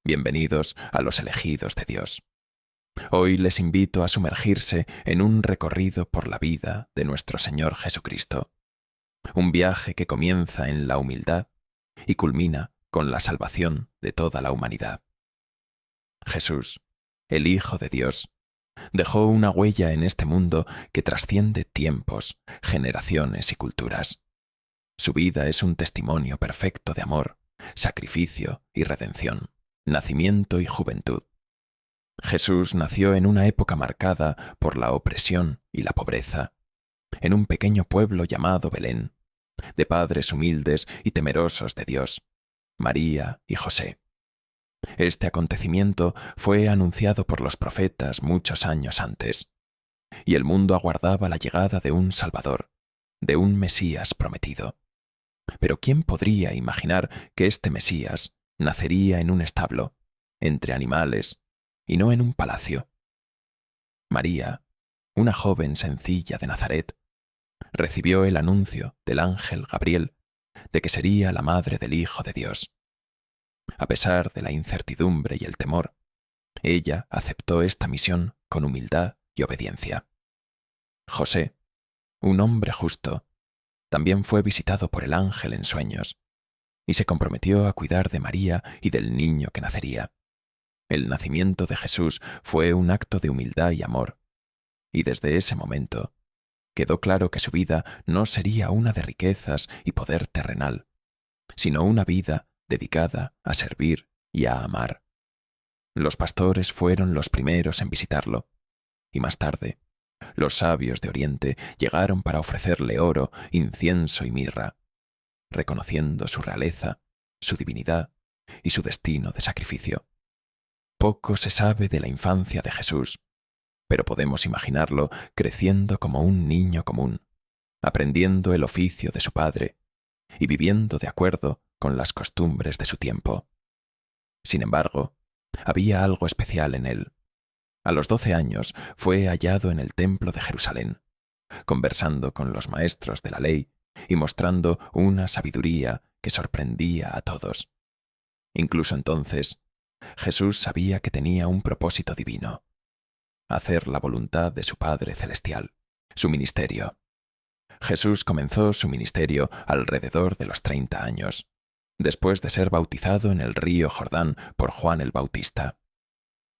Bienvenidos a los elegidos de Dios. Hoy les invito a sumergirse en un recorrido por la vida de nuestro Señor Jesucristo, un viaje que comienza en la humildad y culmina con la salvación de toda la humanidad. Jesús, el Hijo de Dios, dejó una huella en este mundo que trasciende tiempos, generaciones y culturas. Su vida es un testimonio perfecto de amor, sacrificio y redención, nacimiento y juventud. Jesús nació en una época marcada por la opresión y la pobreza, en un pequeño pueblo llamado Belén, de padres humildes y temerosos de Dios, María y José. Este acontecimiento fue anunciado por los profetas muchos años antes, y el mundo aguardaba la llegada de un Salvador, de un Mesías prometido. Pero ¿quién podría imaginar que este Mesías nacería en un establo, entre animales, y no en un palacio? María, una joven sencilla de Nazaret, recibió el anuncio del ángel Gabriel de que sería la madre del Hijo de Dios. A pesar de la incertidumbre y el temor, ella aceptó esta misión con humildad y obediencia. José, un hombre justo, también fue visitado por el ángel en sueños y se comprometió a cuidar de María y del niño que nacería. El nacimiento de Jesús fue un acto de humildad y amor, y desde ese momento quedó claro que su vida no sería una de riquezas y poder terrenal, sino una vida dedicada a servir y a amar. Los pastores fueron los primeros en visitarlo, y más tarde, los sabios de Oriente llegaron para ofrecerle oro, incienso y mirra, reconociendo su realeza, su divinidad y su destino de sacrificio. Poco se sabe de la infancia de Jesús, pero podemos imaginarlo creciendo como un niño común, aprendiendo el oficio de su padre y viviendo de acuerdo con las costumbres de su tiempo. Sin embargo, había algo especial en él. A los 12 años fue hallado en el templo de Jerusalén, conversando con los maestros de la ley y mostrando una sabiduría que sorprendía a todos. Incluso entonces, Jesús sabía que tenía un propósito divino: hacer la voluntad de su Padre Celestial, su ministerio. Jesús comenzó su ministerio alrededor de los 30 años, después de ser bautizado en el río Jordán por Juan el Bautista.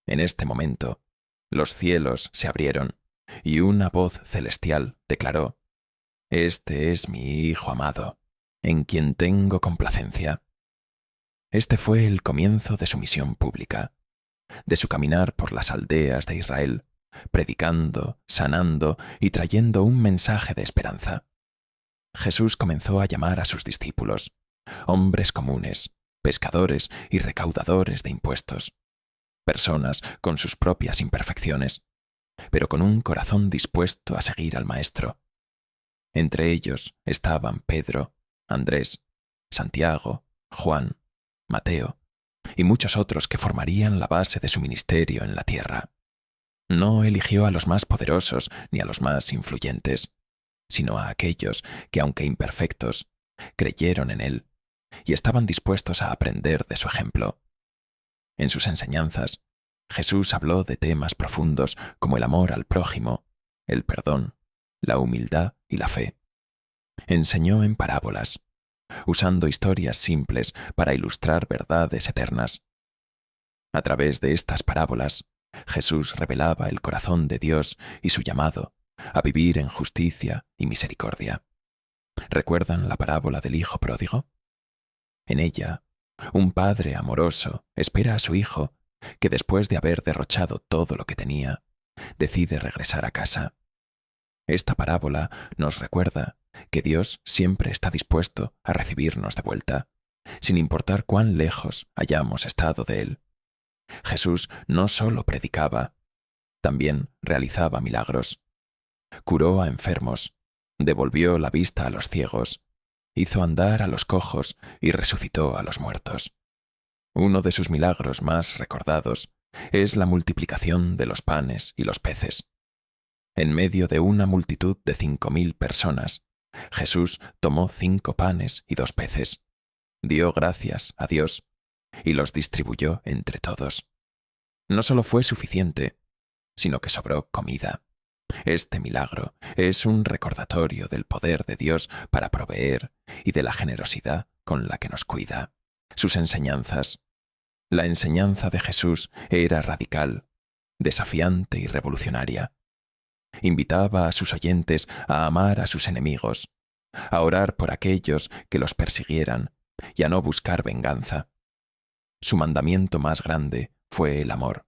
En este momento, los cielos se abrieron y una voz celestial declaró: «Este es mi Hijo amado, en quien tengo complacencia». Este fue el comienzo de su misión pública, de su caminar por las aldeas de Israel, predicando, sanando y trayendo un mensaje de esperanza. Jesús comenzó a llamar a sus discípulos, hombres comunes, pescadores y recaudadores de impuestos, personas con sus propias imperfecciones, pero con un corazón dispuesto a seguir al Maestro. Entre ellos estaban Pedro, Andrés, Santiago, Juan, Mateo y muchos otros que formarían la base de su ministerio en la tierra. No eligió a los más poderosos ni a los más influyentes, sino a aquellos que, aunque imperfectos, creyeron en él y estaban dispuestos a aprender de su ejemplo. En sus enseñanzas, Jesús habló de temas profundos como el amor al prójimo, el perdón, la humildad y la fe. Enseñó en parábolas, usando historias simples para ilustrar verdades eternas. A través de estas parábolas, Jesús revelaba el corazón de Dios y su llamado a vivir en justicia y misericordia. ¿Recuerdan la parábola del hijo pródigo? En ella, un padre amoroso espera a su hijo que, después de haber derrochado todo lo que tenía, decide regresar a casa. Esta parábola nos recuerda que Dios siempre está dispuesto a recibirnos de vuelta, sin importar cuán lejos hayamos estado de Él. Jesús no solo predicaba, también realizaba milagros. Curó a enfermos, devolvió la vista a los ciegos, hizo andar a los cojos y resucitó a los muertos. Uno de sus milagros más recordados es la multiplicación de los panes y los peces. En medio de una multitud de 5.000 personas, Jesús tomó 5 panes y 2 peces, dio gracias a Dios y los distribuyó entre todos. No solo fue suficiente, sino que sobró comida. Este milagro es un recordatorio del poder de Dios para proveer y de la generosidad con la que nos cuida. Sus enseñanzas. La enseñanza de Jesús era radical, desafiante y revolucionaria. Invitaba a sus oyentes a amar a sus enemigos, a orar por aquellos que los persiguieran y a no buscar venganza. Su mandamiento más grande fue el amor.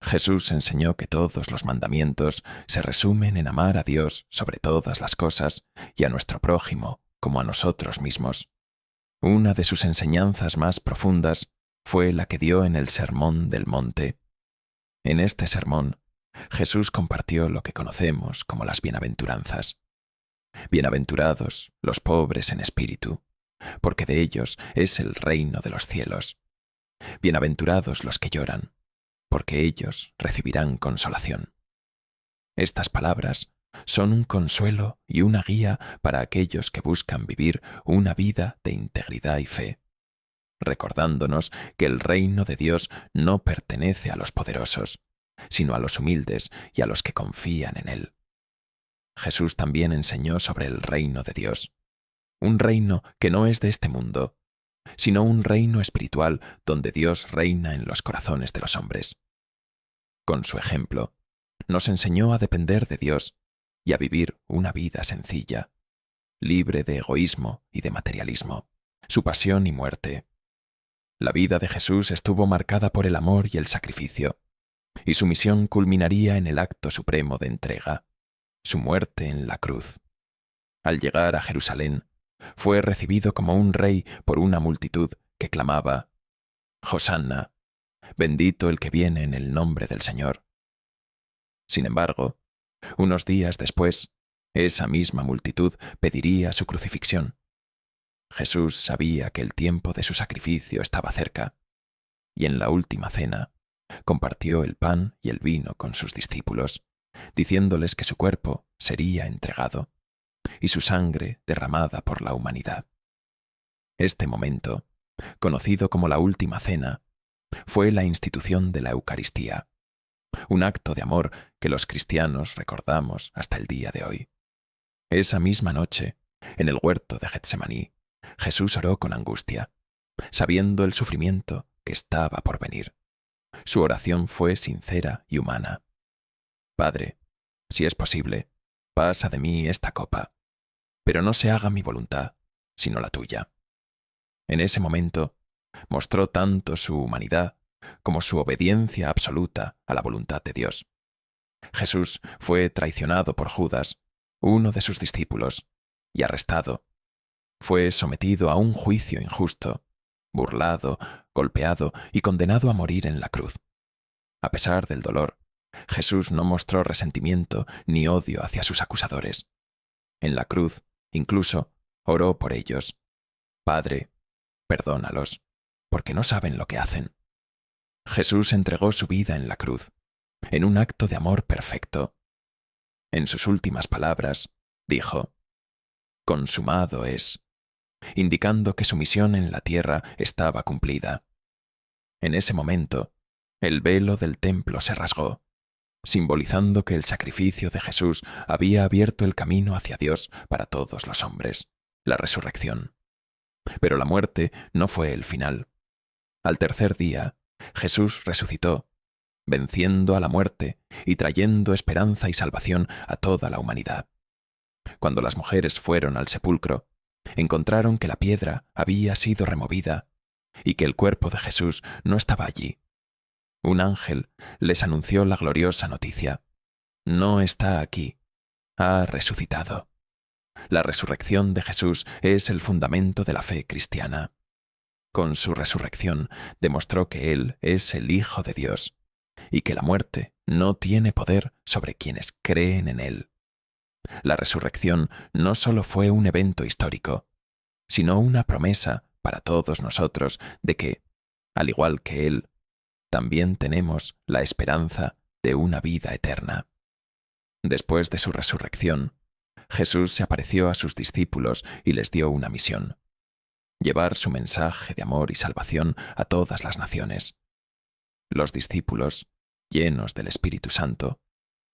Jesús enseñó que todos los mandamientos se resumen en amar a Dios sobre todas las cosas y a nuestro prójimo como a nosotros mismos. Una de sus enseñanzas más profundas fue la que dio en el Sermón del Monte. En este sermón, Jesús compartió lo que conocemos como las bienaventuranzas. Bienaventurados los pobres en espíritu, porque de ellos es el reino de los cielos. Bienaventurados los que lloran, porque ellos recibirán consolación. Estas palabras son un consuelo y una guía para aquellos que buscan vivir una vida de integridad y fe, recordándonos que el reino de Dios no pertenece a los poderosos, sino a los humildes y a los que confían en Él. Jesús también enseñó sobre el reino de Dios, un reino que no es de este mundo, sino un reino espiritual donde Dios reina en los corazones de los hombres. Con su ejemplo, nos enseñó a depender de Dios y a vivir una vida sencilla, libre de egoísmo y de materialismo, su pasión y muerte. La vida de Jesús estuvo marcada por el amor y el sacrificio, y su misión culminaría en el acto supremo de entrega, su muerte en la cruz. Al llegar a Jerusalén, fue recibido como un rey por una multitud que clamaba: «Hosanna, bendito el que viene en el nombre del Señor». Sin embargo, unos días después, esa misma multitud pediría su crucifixión. Jesús sabía que el tiempo de su sacrificio estaba cerca, y en la última cena compartió el pan y el vino con sus discípulos, diciéndoles que su cuerpo sería entregado y su sangre derramada por la humanidad. Este momento, conocido como la Última Cena, fue la institución de la Eucaristía, un acto de amor que los cristianos recordamos hasta el día de hoy. Esa misma noche, en el huerto de Getsemaní, Jesús oró con angustia, sabiendo el sufrimiento que estaba por venir. Su oración fue sincera y humana. «Padre, si es posible, pasa de mí esta copa, pero no se haga mi voluntad, sino la tuya». En ese momento, mostró tanto su humanidad como su obediencia absoluta a la voluntad de Dios. Jesús fue traicionado por Judas, uno de sus discípulos, y arrestado. Fue sometido a un juicio injusto, burlado, golpeado y condenado a morir en la cruz. A pesar del dolor, Jesús no mostró resentimiento ni odio hacia sus acusadores. En la cruz, incluso, oró por ellos: «Padre, perdónalos, porque no saben lo que hacen». Jesús entregó su vida en la cruz, en un acto de amor perfecto. En sus últimas palabras, dijo: «Consumado es», indicando que su misión en la tierra estaba cumplida. En ese momento, el velo del templo se rasgó, simbolizando que el sacrificio de Jesús había abierto el camino hacia Dios para todos los hombres, la resurrección. Pero la muerte no fue el final. Al tercer día, Jesús resucitó, venciendo a la muerte y trayendo esperanza y salvación a toda la humanidad. Cuando las mujeres fueron al sepulcro, encontraron que la piedra había sido removida y que el cuerpo de Jesús no estaba allí. Un ángel les anunció la gloriosa noticia: «No está aquí, ha resucitado». La resurrección de Jesús es el fundamento de la fe cristiana. Con su resurrección demostró que Él es el Hijo de Dios y que la muerte no tiene poder sobre quienes creen en Él. La resurrección no solo fue un evento histórico, sino una promesa para todos nosotros de que, al igual que Él, también tenemos la esperanza de una vida eterna. Después de su resurrección, Jesús se apareció a sus discípulos y les dio una misión: llevar su mensaje de amor y salvación a todas las naciones. Los discípulos, llenos del Espíritu Santo,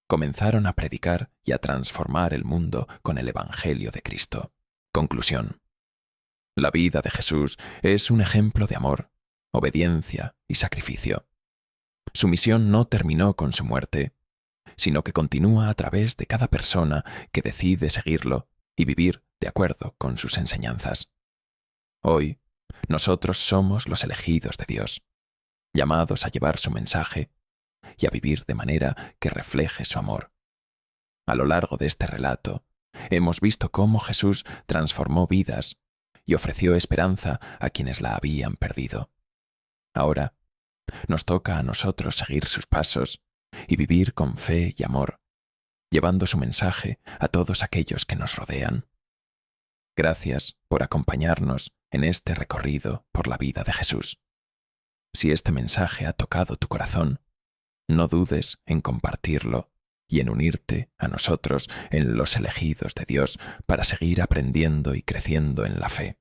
comenzaron a predicar y a transformar el mundo con el Evangelio de Cristo. Conclusión. La vida de Jesús es un ejemplo de amor, obediencia y sacrificio. Su misión no terminó con su muerte, sino que continúa a través de cada persona que decide seguirlo y vivir de acuerdo con sus enseñanzas. Hoy, nosotros somos los elegidos de Dios, llamados a llevar su mensaje y a vivir de manera que refleje su amor. A lo largo de este relato, hemos visto cómo Jesús transformó vidas y ofreció esperanza a quienes la habían perdido. Ahora, nos toca a nosotros seguir sus pasos y vivir con fe y amor, llevando su mensaje a todos aquellos que nos rodean. Gracias por acompañarnos en este recorrido por la vida de Jesús. Si este mensaje ha tocado tu corazón, no dudes en compartirlo y en unirte a nosotros en los elegidos de Dios para seguir aprendiendo y creciendo en la fe.